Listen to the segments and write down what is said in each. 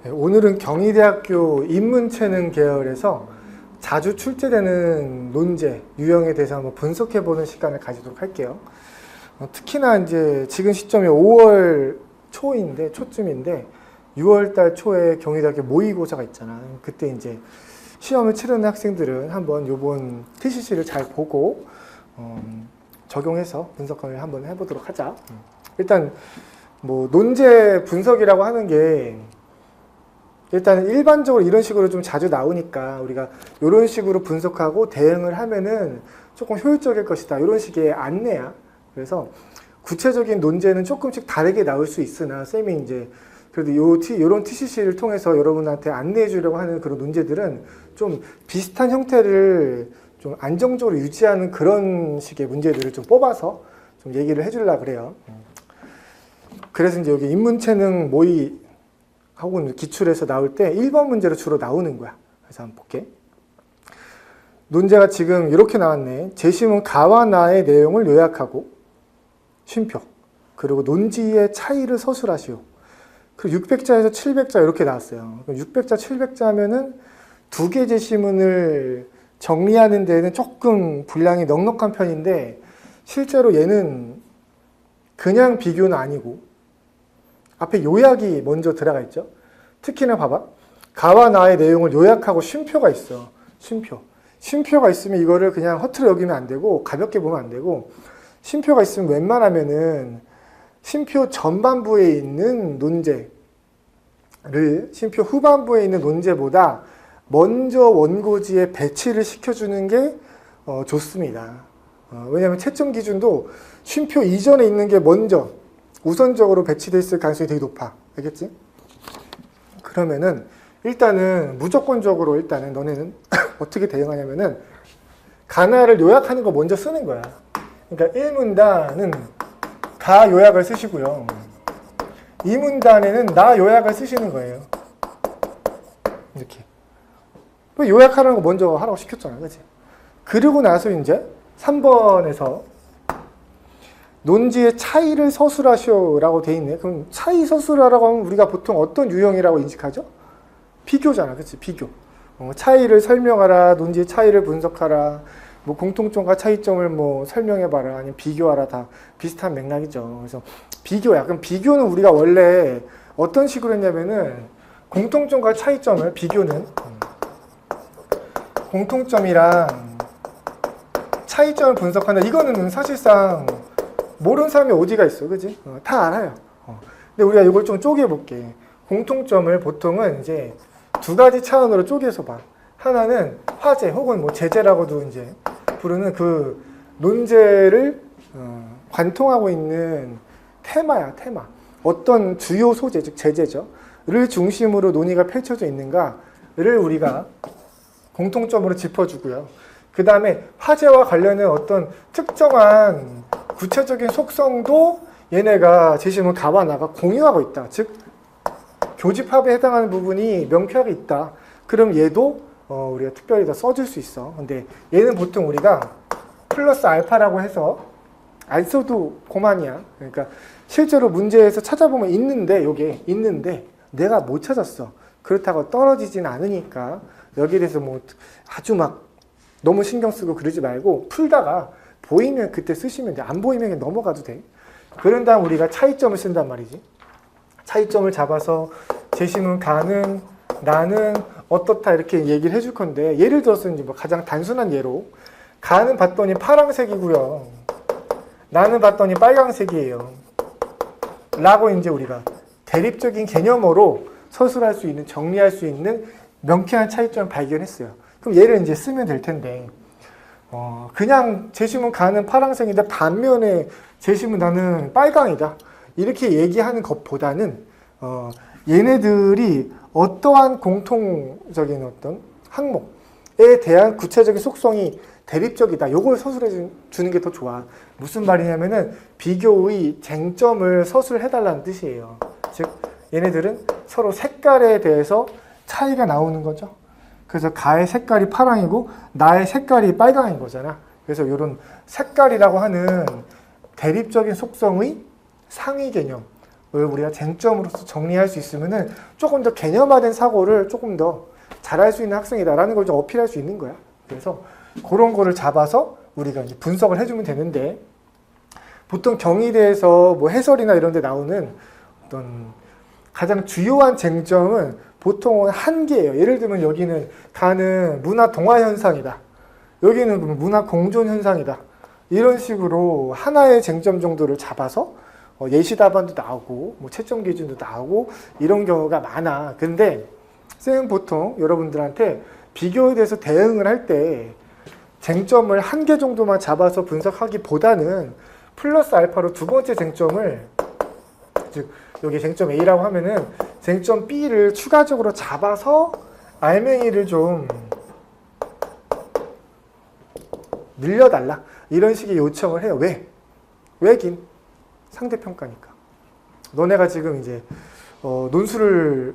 네, 오늘은 경희대학교 인문체능 계열에서 자주 출제되는 논제, 유형에 대해서 한번 분석해보는 시간을 가지도록 할게요. 특히나 이제 지금 시점이 5월 초쯤인데 6월 달 초에 경희대학교 모의고사가 있잖아. 그때 이제 시험을 치르는 학생들은 한번 요번 TCC를 잘 보고 적용해서 분석을 한번 해보도록 하자. 일단 뭐 논제 분석이라고 하는 게 일단 일반적으로 이런 식으로 좀 자주 나오니까 우리가 이런 식으로 분석하고 대응을 하면은 조금 효율적일 것이다. 이런 식의 안내야. 그래서 구체적인 논제는 조금씩 다르게 나올 수 있으나 쌤이 이제 그래도 요런 TCC를 통해서 여러분한테 안내해 주려고 하는 그런 논제들은 좀 비슷한 형태를 좀 안정적으로 유지하는 그런 식의 문제들을 좀 뽑아서 좀 얘기를 해주려고 그래요. 그래서 이제 여기 인문체능 모의 혹은 기출에서 나올 때 1번 문제로 주로 나오는 거야. 그래서 한번 볼게. 논제가 지금 이렇게 나왔네. 제시문 가와 나의 내용을 요약하고 쉼표. 그리고 논지의 차이를 서술하시오. 그리고 600자에서 700자 이렇게 나왔어요. 600자, 700자 하면은 두 개 제시문을 정리하는 데는 조금 분량이 넉넉한 편인데 실제로 얘는 그냥 비교는 아니고 앞에 요약이 먼저 들어가 있죠. 특히나 봐봐. 가와 나의 내용을 요약하고 쉼표가 있어. 쉼표. 쉼표가 있으면 이거를 그냥 허투루 여기면 안 되고 가볍게 보면 안 되고 쉼표가 있으면 웬만하면은 쉼표 전반부에 있는 논제를 쉼표 후반부에 있는 논제보다 먼저 원고지에 배치를 시켜주는 게 좋습니다. 왜냐하면 채점 기준도 쉼표 이전에 있는 게 먼저 우선적으로 배치되어 있을 가능성이 되게 높아. 알겠지? 그러면은 일단은 무조건적으로 일단은 너네는 어떻게 대응하냐면은 가나를 요약하는 거 먼저 쓰는 거야. 그러니까 1문단은 가 요약을 쓰시고요. 2문단에는 나 요약을 쓰시는 거예요. 이렇게. 요약하는 거 먼저 하라고 시켰잖아. 그치? 그리고 나서 이제 3번에서 논지의 차이를 서술하시오라고 돼 있네. 그럼 차이 서술하라고 하면 우리가 보통 어떤 유형이라고 인식하죠? 비교잖아. 그치? 비교. 차이를 설명하라. 논지의 차이를 분석하라. 뭐 공통점과 차이점을 뭐 설명해봐라. 아니면 비교하라. 다 비슷한 맥락이죠. 그래서 비교야. 그럼 비교는 우리가 원래 어떤 식으로 했냐면은 공통점과 차이점을 비교는 공통점이랑 차이점을 분석한다. 이거는 사실상 모르는 사람이 어디가 있어. 그지? 다 알아요. 근데 우리가 이걸 좀 쪼개볼게. 공통점을 보통은 이제 두 가지 차원으로 쪼개서 봐. 하나는 화제 혹은 뭐 제재라고도 이제 부르는 그 논제를 관통하고 있는 테마야, 테마. 어떤 주요 소재, 즉 제재죠. 를 중심으로 논의가 펼쳐져 있는가를 우리가 공통점으로 짚어주고요. 그 다음에 화제와 관련된 어떤 특정한 구체적인 속성도 얘네가 제시문 가와 나가 공유하고 있다. 즉 교집합에 해당하는 부분이 명쾌하게 있다. 그럼 얘도 우리가 특별히 더 써줄 수 있어. 근데 얘는 보통 우리가 플러스 알파라고 해서 안 써도 고만이야. 그러니까 실제로 문제에서 찾아보면 있는데 요게 있는데 내가 못 찾았어. 그렇다고 떨어지진 않으니까 여기에 대해서 뭐 아주 막 너무 신경 쓰고 그러지 말고 풀다가 보이면 그때 쓰시면 돼. 안 보이면 넘어가도 돼. 그런 다음 우리가 차이점을 쓴단 말이지. 차이점을 잡아서 제시문 가는 나는 어떻다 이렇게 얘기를 해줄 건데 예를 들어서 이제 뭐 가장 단순한 예로 가는 봤더니 파란색이고요. 나는 봤더니 빨강색이에요. 라고 이제 우리가 대립적인 개념으로 서술할 수 있는 정리할 수 있는 명쾌한 차이점을 발견했어요. 그럼 얘를 이제 쓰면 될 텐데 그냥 제시문 가는 파란색인데 반면에 제시문 나는 빨강이다. 이렇게 얘기하는 것보다는 얘네들이 어떠한 공통적인 어떤 항목에 대한 구체적인 속성이 대립적이다. 요걸 서술해 주는 게 더 좋아. 무슨 말이냐면은 비교의 쟁점을 서술해달라는 뜻이에요. 즉 얘네들은 서로 색깔에 대해서 차이가 나오는 거죠. 그래서 가의 색깔이 파랑이고 나의 색깔이 빨강인 거잖아. 그래서 이런 색깔이라고 하는 대립적인 속성의 상위 개념 우리가 쟁점으로서 정리할 수 있으면은 조금 더 개념화된 사고를 조금 더 잘할 수 있는 학생이다라는 걸 좀 어필할 수 있는 거야. 그래서 그런 거를 잡아서 우리가 이제 분석을 해주면 되는데, 보통 경희대에서 뭐 해설이나 이런 데 나오는 어떤 가장 주요한 쟁점은 보통은 한 개예요. 예를 들면 여기는 가는 문화 동화 현상이다. 여기는 문화 공존 현상이다. 이런 식으로 하나의 쟁점 정도를 잡아서 예시 답안도 나오고 뭐 채점 기준도 나오고 이런 경우가 많아. 근데 쌤은 보통 여러분들한테 비교에 대해서 대응을 할 때 쟁점을 한 개 정도만 잡아서 분석하기보다는 플러스 알파로 두 번째 쟁점을, 즉 여기 쟁점 A라고 하면은 쟁점 B를 추가적으로 잡아서 알맹이를 좀 늘려달라, 이런 식의 요청을 해요. 왜? 왜긴? 상대평가니까. 너네가 지금 이제 논술을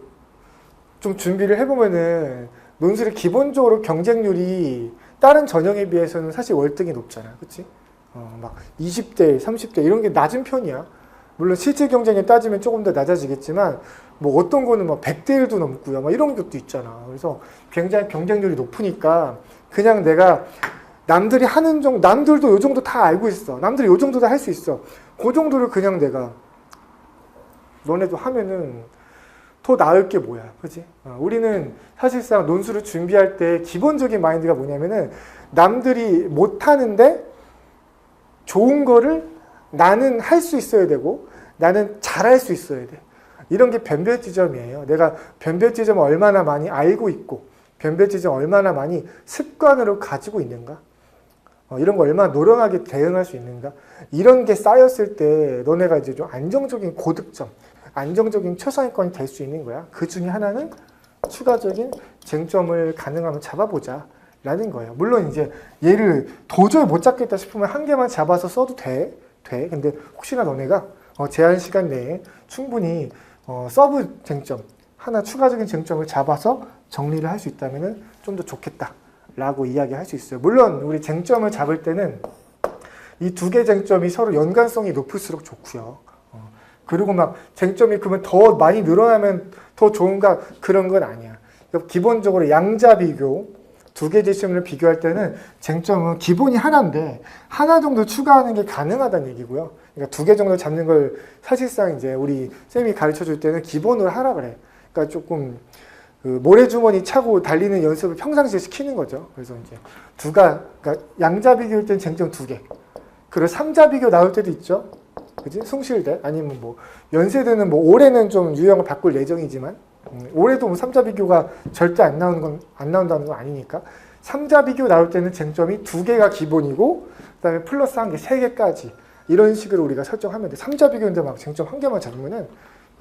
좀 준비를 해보면은 논술이 기본적으로 경쟁률이 다른 전형에 비해서는 사실 월등히 높잖아. 그치? 막 20대, 30대 이런 게 낮은 편이야. 물론 실제 경쟁에 따지면 조금 더 낮아지겠지만 뭐 어떤 거는 막 100대 1도 넘고요. 막 이런 것도 있잖아. 그래서 굉장히 경쟁률이 높으니까 그냥 내가 남들이 하는 정도, 남들도 요 정도 다 알고 있어. 남들이 요 정도 다 할 수 있어. 그 정도를 그냥 내가 너네도 하면은 더 나을 게 뭐야. 그지? 우리는 사실상 논술을 준비할 때 기본적인 마인드가 뭐냐면은 남들이 못하는데 좋은 거를 나는 할 수 있어야 되고 나는 잘할 수 있어야 돼. 이런 게 변별 지점이에요. 내가 변별 지점을 얼마나 많이 알고 있고 변별 지점을 얼마나 많이 습관으로 가지고 있는가, 이런 거 얼마나 노련하게 대응할 수 있는가, 이런 게 쌓였을 때 너네가 이제 좀 안정적인 고득점, 안정적인 최상위권이 될 수 있는 거야. 그 중에 하나는 추가적인 쟁점을 가능하면 잡아보자 라는 거예요. 물론 이제 얘를 도저히 못 잡겠다 싶으면 한 개만 잡아서 써도 돼. 근데 혹시나 너네가 제한 시간 내에 충분히 서브 쟁점, 하나 추가적인 쟁점을 잡아서 정리를 할 수 있다면 좀 더 좋겠다 라고 이야기할 수 있어요. 물론 우리 쟁점을 잡을 때는 이 두 개 쟁점이 서로 연관성이 높을수록 좋고요. 그리고 막 쟁점이 그러면 더 많이 늘어나면 더 좋은가, 그런 건 아니야. 그러니까 기본적으로 양자 비교, 두 개 쟁점을 비교할 때는 쟁점은 기본이 하나인데 하나 정도 추가하는 게 가능하다는 얘기고요. 그러니까 두 개 정도 잡는 걸 사실상 이제 우리 쌤이 가르쳐 줄 때는 기본으로 하라 그래. 그러니까 조금 그 모래주머니 차고 달리는 연습을 평상시에 시키는 거죠. 그래서 이제 그러니까 양자 비교일 땐 쟁점 두 개. 그리고 삼자 비교 나올 때도 있죠. 그지? 숭실대 아니면 뭐 연세대는 뭐 올해는 좀 유형을 바꿀 예정이지만 올해도 뭐 삼자 비교가 절대 안 나온다는 건 아니니까 삼자 비교 나올 때는 쟁점이 두 개가 기본이고 그다음에 플러스 한 개, 세 개까지 이런 식으로 우리가 설정하면 돼. 삼자 비교인데 막 쟁점 한 개만 잡으면은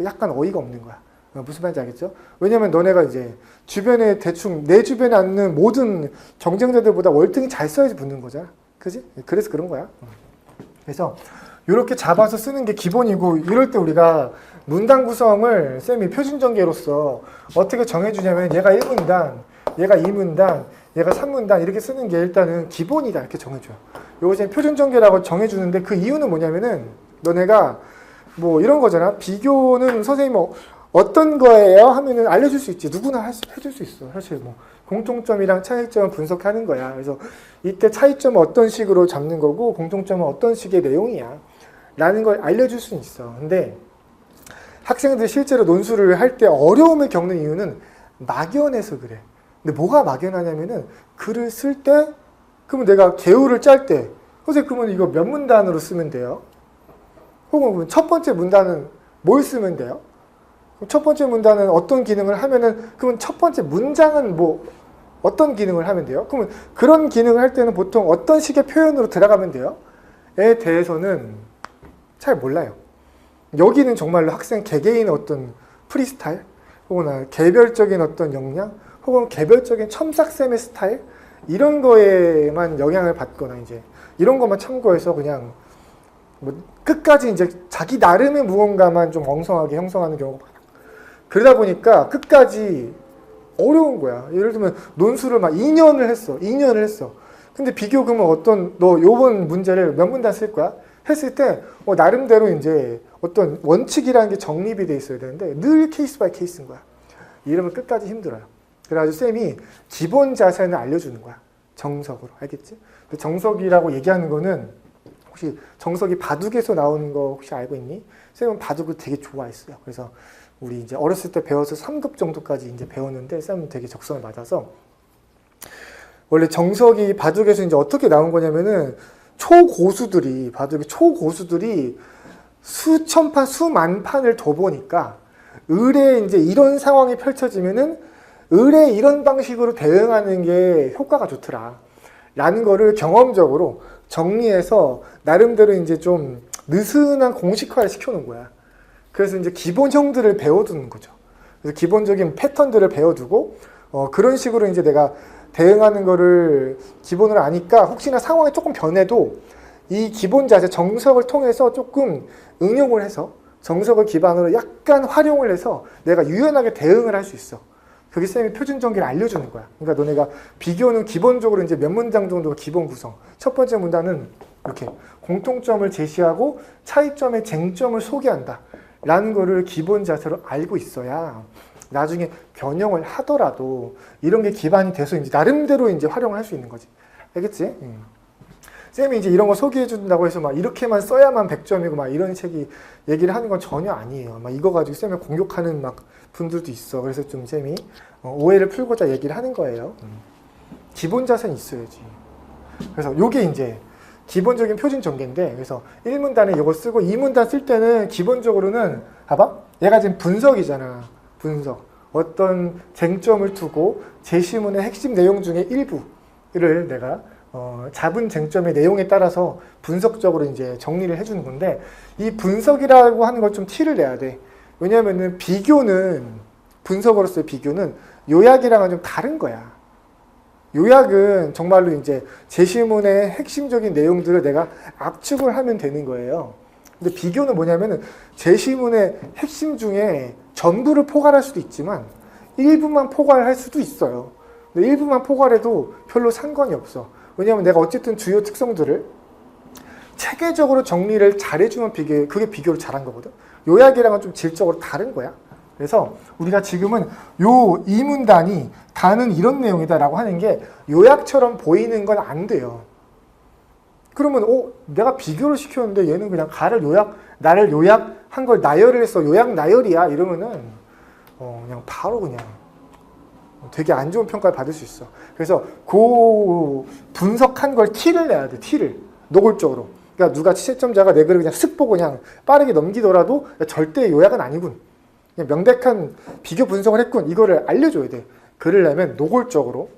약간 어이가 없는 거야. 무슨 말인지 알겠죠? 왜냐면 너네가 이제 주변에 대충 내 주변에 앉는 모든 경쟁자들보다 월등히 잘 써야지 붙는 거잖아. 그지? 그래서 그런 거야. 그래서 이렇게 잡아서 쓰는 게 기본이고, 이럴 때 우리가 문단 구성을 쌤이 표준전개로서 어떻게 정해주냐면 얘가 1문단, 얘가 2문단, 얘가 3문단 이렇게 쓰는 게 일단은 기본이다 이렇게 정해줘요. 요거 쌤 표준전개라고 정해주는데 그 이유는 뭐냐면은 너네가 뭐 이런 거잖아. 비교는 선생님 어떤 거예요? 하면은 알려줄 수 있지. 누구나 해줄 수 있어. 사실 뭐 공통점이랑 차이점을 분석하는 거야. 그래서 이때 차이점은 어떤 식으로 잡는 거고 공통점은 어떤 식의 내용이야 라는 걸 알려줄 수는 있어. 근데 학생들이 실제로 논술을 할 때 어려움을 겪는 이유는 막연해서 그래. 근데 뭐가 막연하냐면은 글을 쓸 때, 그러면 내가 개요를 짤 때 선생님 그러면 이거 몇 문단으로 쓰면 돼요? 혹은 첫 번째 문단은 뭘 쓰면 돼요? 첫 번째 문단은 어떤 기능을 하면은, 그러면 첫 번째 문장은 뭐 어떤 기능을 하면 돼요? 그러면 그런 기능을 할 때는 보통 어떤 식의 표현으로 들어가면 돼요? 에 대해서는 잘 몰라요. 여기는 정말로 학생 개개인의 어떤 프리스타일, 혹은 개별적인 어떤 역량, 혹은 개별적인 첨삭쌤의 스타일, 이런 거에만 영향을 받거나 이제 이런 것만 참고해서 그냥 뭐 끝까지 이제 자기 나름의 무언가만 좀 엉성하게 형성하는 경우가 많아. 그러다 보니까 끝까지 어려운 거야. 예를 들면 논술을 막 2년을 했어. 근데 비교 그러면 너 요번 문제를 몇 문단 쓸 거야? 했을 때 나름대로 이제 어떤 원칙이라는 게 정립이 돼 있어야 되는데 늘 케이스 바이 케이스인 거야. 이러면 끝까지 힘들어요. 그래가지고 쌤이 기본 자세는 알려주는 거야. 정석으로. 알겠지? 정석이라고 얘기하는 거는 혹시 정석이 바둑에서 나오는 거 혹시 알고 있니? 쌤은 바둑을 되게 좋아했어요. 그래서 우리 이제 어렸을 때 배워서 3급 정도까지 이제 배웠는데 쌤은 되게 적성을 맞아서 원래 정석이 바둑에서 이제 어떻게 나온 거냐면은 초고수들이 바둑의 초고수들이 수천 판 수만 판을 더 보니까 을에 이제 이런 상황이 펼쳐지면은 을에 이런 방식으로 대응하는 게 효과가 좋더라 라는 거를 경험적으로 정리해서 나름대로 이제 좀 느슨한 공식화를 시켜놓은 거야. 그래서 이제 기본형들을 배워두는 거죠. 그래서 기본적인 패턴들을 배워두고 그런 식으로 이제 내가 대응하는 거를 기본으로 아니까 혹시나 상황이 조금 변해도 이 기본 자세 정석을 통해서 조금 응용을 해서 정석을 기반으로 약간 활용을 해서 내가 유연하게 대응을 할 수 있어. 그게 쌤이 표준 전개를 알려주는 거야. 그러니까 너네가 비교는 기본적으로 이제 몇 문장 정도가 기본 구성. 첫 번째 문단은 이렇게 공통점을 제시하고 차이점의 쟁점을 소개한다. 라는 거를 기본 자세로 알고 있어야 나중에 변형을 하더라도 이런 게 기반이 돼서 이제 나름대로 이제 활용을 할 수 있는 거지. 알겠지? 쌤이 이제 이런 거 소개해 준다고 해서 막 이렇게만 써야만 100점이고 막 이런 책이 얘기를 하는 건 전혀 아니에요. 막 이거 가지고 쌤을 공격하는 막 분들도 있어. 그래서 좀 쌤이 오해를 풀고자 얘기를 하는 거예요. 기본 자세는 있어야지. 그래서 요게 이제 기본적인 표준 전개인데 그래서 1문단에 이거 쓰고 2문단 쓸 때는 기본적으로는 봐봐. 얘가 지금 분석이잖아. 분석. 어떤 쟁점을 두고 제시문의 핵심 내용 중에 일부를 내가 잡은 쟁점의 내용에 따라서 분석적으로 이제 정리를 해주는 건데 이 분석이라고 하는 걸 좀 티를 내야 돼. 왜냐하면은 비교는 분석으로서의 비교는 요약이랑은 좀 다른 거야. 요약은 정말로 이제 제시문의 핵심적인 내용들을 내가 압축을 하면 되는 거예요. 근데 비교는 뭐냐면은 제시문의 핵심 중에 전부를 포괄할 수도 있지만 일부만 포괄할 수도 있어요. 근데 일부만 포괄해도 별로 상관이 없어. 왜냐하면 내가 어쨌든 주요 특성들을 체계적으로 정리를 잘해주면 그게 비교를 잘한 거거든. 요약이랑은 좀 질적으로 다른 거야. 그래서 우리가 지금은 요 이 문단이 가는 이런 내용이다라고 하는 게 요약처럼 보이는 건 안 돼요. 그러면 내가 비교를 시켰는데 얘는 그냥 나를 요약한 걸 나열을 했어. 요약 나열이야. 이러면은 그냥 바로 그냥 되게 안 좋은 평가를 받을 수 있어. 그래서 그 분석한 걸 티를 내야 돼. 티를 노골적으로. 그러니까 누가 채점자가 내 글을 그냥 쓱 보고 그냥 빠르게 넘기더라도 절대 요약은 아니군. 그냥 명백한 비교 분석을 했군. 이거를 알려줘야 돼. 글을 내면 노골적으로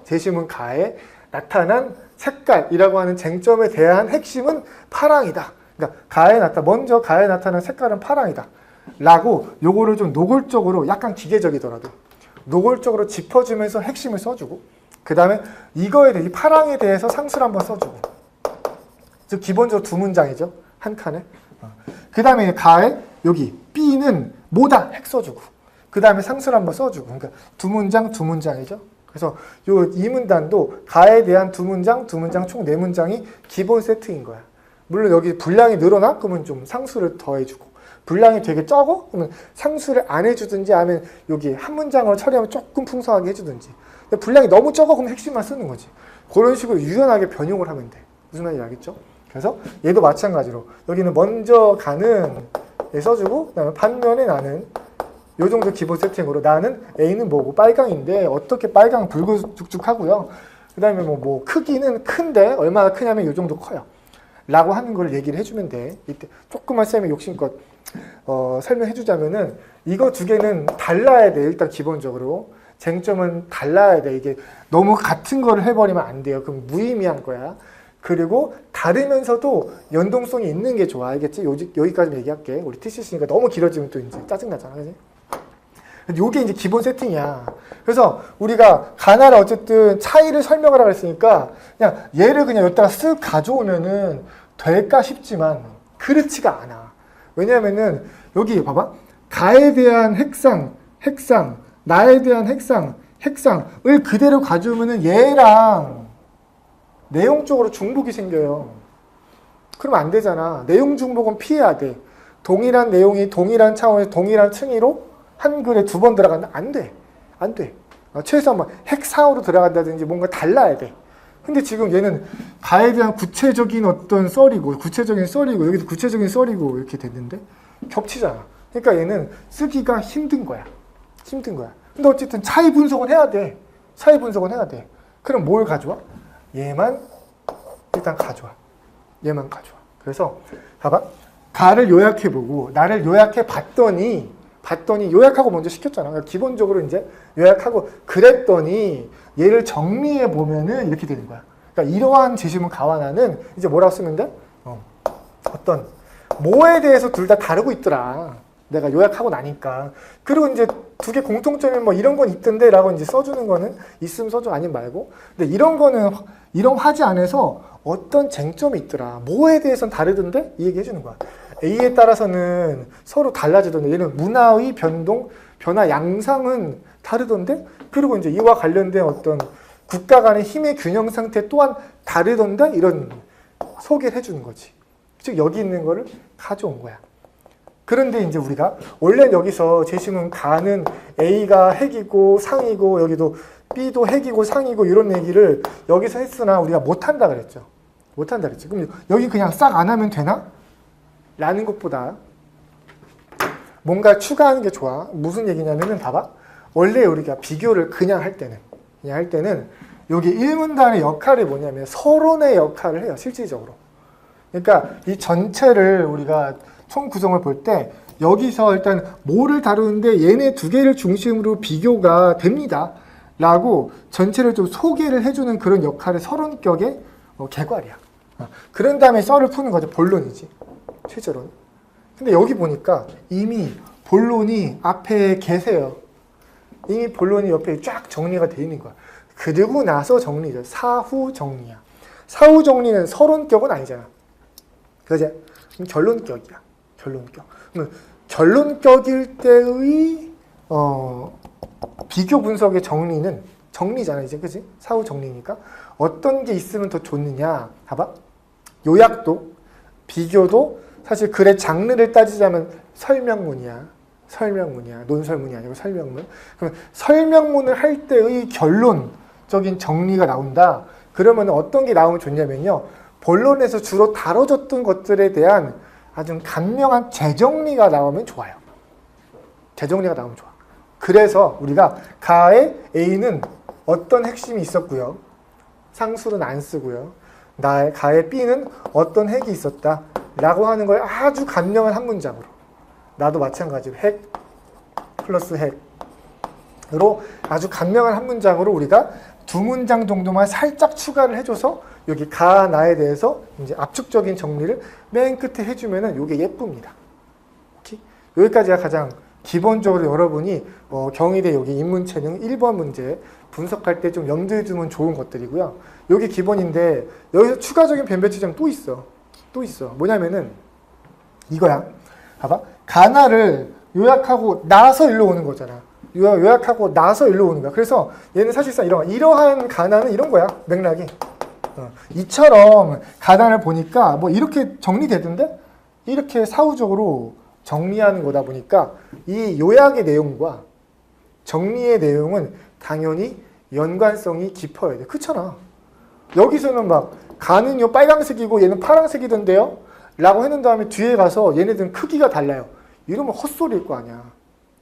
제시문 가에 나타난 색깔이라고 하는 쟁점에 대한 핵심은 파랑이다. 그러니까 먼저 가에 나타난 색깔은 파랑이다. 라고 요거를 좀 노골적으로 약간 기계적이더라도 노골적으로 짚어주면서 핵심을 써주고 그 다음에 이거에 대해 이 파랑에 대해서 상수를 한번 써주고 즉 기본적으로 두 문장이죠. 한 칸에. 그 다음에 가에 여기 B는 뭐다 핵 써주고 그 다음에 상수를 한번 써주고 그러니까 두 문장이죠. 그래서 요 이 문단도 가에 대한 두 문장 총 4문장이 기본 세트인 거야. 물론 여기 분량이 늘어나? 그러면 좀 상수를 더해주고 분량이 되게 적어? 그러면 상수를 안 해주든지 아니면 여기 한 문장으로 처리하면 조금 풍성하게 해주든지 근데 분량이 너무 적어? 그럼 핵심만 쓰는 거지. 그런 식으로 유연하게 변형을 하면 돼. 무슨 말인지 알겠죠? 그래서 얘도 마찬가지로 여기는 먼저 가는 에 써주고 그다음에 반면에 나는 요 정도 기본 세팅으로 나는 A는 뭐고 빨강인데 어떻게 빨강 붉은죽죽하고요. 그 다음에 뭐 크기는 큰데 얼마나 크냐면 요 정도 커요. 라고 하는 걸 얘기를 해주면 돼. 이때 조금만 쌤이 욕심껏 설명해주자면은 이거 두 개는 달라야 돼. 일단 기본적으로 쟁점은 달라야 돼. 이게 너무 같은 거를 해버리면 안 돼요. 그럼 무의미한 거야. 그리고 다르면서도 연동성이 있는 게 좋아. 알겠지? 여기까지 얘기할게. 우리 TCC니까 너무 길어지면 또 이제 짜증나잖아. 그지? 요게 이제 기본 세팅이야. 그래서 우리가 가나를 어쨌든 차이를 설명을 하라 했으니까 그냥 얘를 그냥 여기다가 쓱 가져오면은 될까 싶지만 그렇지가 않아. 왜냐면은 여기 봐봐. 가에 대한 핵상, 나에 대한 핵상을 그대로 가져오면은 얘랑 내용적으로 중복이 생겨요. 그러면 안 되잖아. 내용 중복은 피해야 돼. 동일한 내용이 동일한 차원에서 동일한 층위로 한 글에 2번 들어간다? 안 돼. 안 돼. 최소한 뭐 핵사으로 들어간다든지 뭔가 달라야 돼. 근데 지금 얘는 가에 대한 구체적인 어떤 썰이고, 여기도 구체적인 썰이고 이렇게 됐는데 겹치잖아. 그러니까 얘는 쓰기가 힘든 거야. 힘든 거야. 근데 어쨌든 차이 분석은 해야 돼. 차이 분석은 해야 돼. 그럼 뭘 가져와? 얘만 일단 가져와. 얘만 가져와. 그래서 봐봐. 가를 요약해보고 나를 요약해봤더니 요약하고 먼저 시켰잖아. 그러니까 기본적으로 이제 요약하고 그랬더니 얘를 정리해보면은 이렇게 되는 거야. 그러니까 이러한 제시문 가와나는 이제 뭐라고 쓰면 돼? 어떤 뭐에 대해서 둘 다 다르고 있더라. 내가 요약하고 나니까. 그리고 이제 두 개 공통점이 뭐 이런 건 있던데 라고 이제 써주는 거는 있으면 써줘 아니면 말고. 근데 이런 거는 이런 화지 안에서 어떤 쟁점이 있더라. 뭐에 대해서는 다르던데? 이 얘기 해주는 거야. A에 따라서는 서로 달라지던데 얘는 문화의 변화 양상은 다르던데? 그리고 이제 이와 관련된 어떤 국가 간의 힘의 균형 상태 또한 다르던데? 이런 소개를 해주는 거지. 즉 여기 있는 거를 가져온 거야. 그런데 이제 우리가 원래 여기서 제시문 가는 A가 핵이고 상이고 여기도 B도 핵이고 상이고 이런 얘기를 여기서 했으나 우리가 못한다 그랬죠. 못한다 그랬지. 그럼 여기 그냥 싹 안 하면 되나? 라는 것보다 뭔가 추가하는 게 좋아. 무슨 얘기냐면은 봐봐. 원래 우리가 비교를 그냥 할 때는 여기 1문단의 역할이 뭐냐면 서론의 역할을 해요. 실질적으로. 그러니까 이 전체를 우리가 총 구성을 볼 때 여기서 일단 뭐를 다루는데 얘네 두 개를 중심으로 비교가 됩니다. 라고 전체를 좀 소개를 해주는 그런 역할의 서론격의 개괄이야. 그런 다음에 썰을 푸는 거죠. 본론이지. 최저로는. 근데 여기 보니까 이미 본론이 앞에 계세요. 이미 본론이 옆에 쫙 정리가 돼 있는 거야. 그리고 나서 정리죠. 사후 정리야. 사후 정리는 서론격은 아니잖아. 그지? 결론격이야. 결론격. 그러면 결론격일 때의 비교 분석의 정리는 정리잖아. 이제 그지? 사후 정리니까 어떤 게 있으면 더 좋느냐. 봐봐. 요약도 비교도 사실 글의 장르를 따지자면 설명문이야. 논설문이 아니고 설명문. 그러면 설명문을 할 때의 결론적인 정리가 나온다. 그러면 어떤 게 나오면 좋냐면요. 본론에서 주로 다뤄졌던 것들에 대한 아주 간명한 재정리가 나오면 좋아요. 재정리가 나오면 좋아. 그래서 우리가 가의 A는 어떤 핵심이 있었고요. 상수는 안 쓰고요. 나의 가의 B는 어떤 핵이 있었다. 라고 하는 걸 아주 간명한 한 문장으로. 나도 마찬가지로 핵 플러스 핵으로 아주 간명한 한 문장으로 우리가 2문장 정도만 살짝 추가를 해줘서 여기 가 나에 대해서 이제 압축적인 정리를 맨 끝에 해주면은 이게 예쁩니다. 오케이? 여기까지가 가장 기본적으로 여러분이 경희대 여기 인문체능 1번 문제 분석할 때 좀 염두에 두면 좋은 것들이고요. 여기 기본인데 여기서 추가적인 변별 지점 또 있어. 뭐냐면은 이거야. 봐봐. 가나를 요약하고 나서 일로 오는 거잖아. 요약하고 나서 일로 오는 거야. 그래서 얘는 사실상 이러한 가나는 이런 거야. 맥락이. 이처럼 가나를 보니까 뭐 이렇게 정리되던데 이렇게 사후적으로 정리하는 거다 보니까 이 요약의 내용과 정리의 내용은 당연히 연관성이 깊어야 돼. 그렇잖아. 여기서는 막 가는 요 빨강색이고 얘는 파란색이던데요? 라고 해놓은 다음에 뒤에 가서 얘네들은 크기가 달라요. 이러면 헛소리일 거 아니야.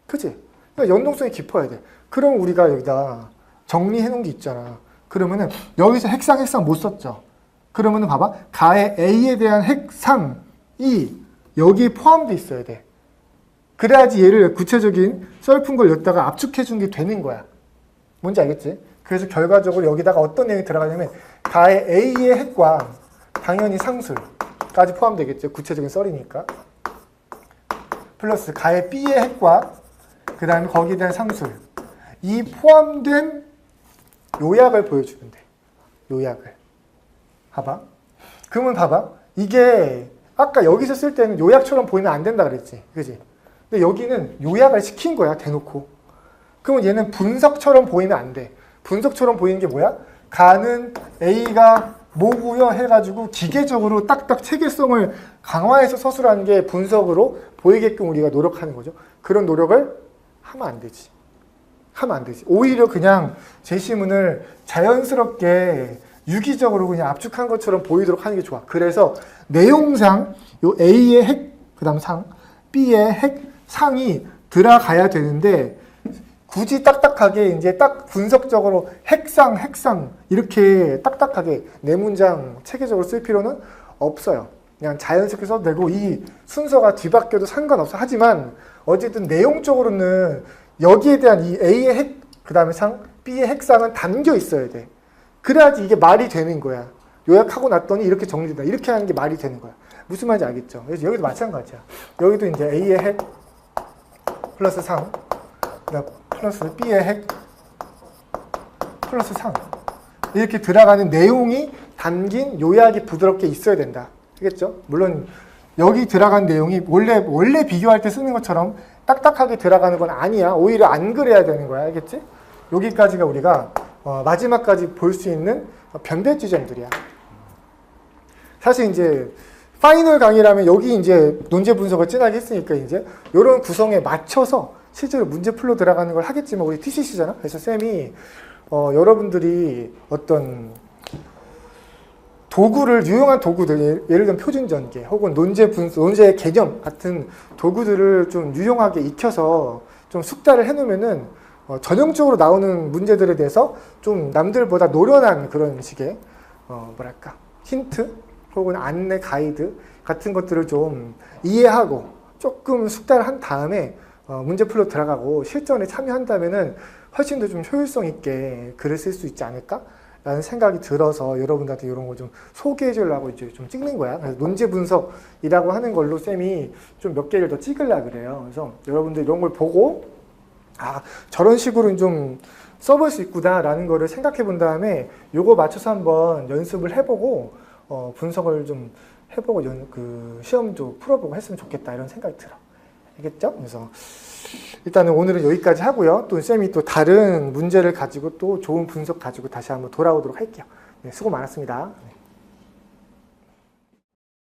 그치? 그러니까 연동성이 깊어야 돼. 그럼 우리가 여기다 정리해 놓은 게 있잖아. 그러면은 여기서 핵상 못 썼죠. 그러면은 봐봐. 가의 A에 대한 핵상이 여기에 포함되어 있어야 돼. 그래야지 얘를 구체적인 썰픈 걸 여기다가 압축해 준 게 되는 거야. 뭔지 알겠지? 그래서 결과적으로 여기다가 어떤 내용이 들어가냐면 가의 A의 핵과 당연히 상술까지 포함되겠죠. 구체적인 썰이니까. 플러스 가의 B의 핵과 그 다음에 거기에 대한 상술. 이 포함된 요약을 보여주면 돼. 요약을. 봐봐. 그러면 봐봐. 이게 아까 여기서 쓸 때는 요약처럼 보이면 안 된다 그랬지. 그지? 근데 여기는 요약을 시킨 거야. 대놓고. 그러면 얘는 분석처럼 보이면 안 돼. 분석처럼 보이는 게 뭐야? 가는 A가 뭐고요 해가지고 기계적으로 딱딱 체계성을 강화해서 서술하는 게 분석으로 보이게끔 우리가 노력하는 거죠. 그런 노력을 하면 안 되지. 하면 안 되지. 오히려 그냥 제시문을 자연스럽게 유기적으로 그냥 압축한 것처럼 보이도록 하는 게 좋아. 그래서 내용상 요 A의 핵, 그 다음 상, B의 핵, 상이 들어가야 되는데 굳이 딱딱하게 이제 딱 분석적으로 핵상 이렇게 딱딱하게 네 문장 체계적으로 쓸 필요는 없어요. 그냥 자연스럽게 써도 되고 이 순서가 뒤바뀌어도 상관없어. 하지만 어쨌든 내용적으로는 여기에 대한 이 A의 핵, 그 다음에 상, B의 핵상은 담겨 있어야 돼. 그래야지 이게 말이 되는 거야. 요약하고 났더니 이렇게 정리된다. 이렇게 하는 게 말이 되는 거야. 무슨 말인지 알겠죠? 그래서 여기도 마찬가지야. 여기도 이제 A의 핵 플러스 상, 플러스 B의 핵 플러스 상 이렇게 들어가는 내용이 담긴 요약이 부드럽게 있어야 된다. 알겠죠? 물론 여기 들어간 내용이 원래 비교할 때 쓰는 것처럼 딱딱하게 들어가는 건 아니야. 오히려 안 그래야 되는 거야. 알겠지? 여기까지가 우리가 마지막까지 볼 수 있는 변대 지점들이야. 사실 이제 파이널 강의라면 여기 이제 논제 분석을 진하게 했으니까 이제 이런 구성에 맞춰서 실제로 문제 풀로 들어가는 걸 하겠지만 우리 TCC잖아. 그래서 쌤이 여러분들이 어떤 도구를 유용한 도구들 예를 들면 표준 전개 혹은 논제 분석, 논제의 개념 같은 도구들을 좀 유용하게 익혀서 좀 숙달을 해놓으면은 전형적으로 나오는 문제들에 대해서 좀 남들보다 노련한 그런 식의 뭐랄까 힌트 혹은 안내 가이드 같은 것들을 좀 이해하고 조금 숙달을 한 다음에 문제풀로 들어가고 실전에 참여한다면은 훨씬 더 좀 효율성 있게 글을 쓸 수 있지 않을까? 라는 생각이 들어서 여러분들한테 이런 거 좀 소개해 주려고 이제 좀 찍는 거야. 그래서 논제 분석이라고 하는 걸로 쌤이 좀 몇 개를 더 찍으려고 그래요. 그래서 여러분들 이런 걸 보고 아, 저런 식으로는 좀 써볼 수 있구나라는 거를 생각해 본 다음에 요거 맞춰서 한번 연습을 해보고 분석을 좀 해보고 그 시험도 풀어보고 했으면 좋겠다 이런 생각이 들어. 알겠죠? 그래서 일단은 오늘은 여기까지 하고요. 또 쌤이 또 다른 문제를 가지고 또 좋은 분석 가지고 다시 한번 돌아오도록 할게요. 네, 수고 많았습니다.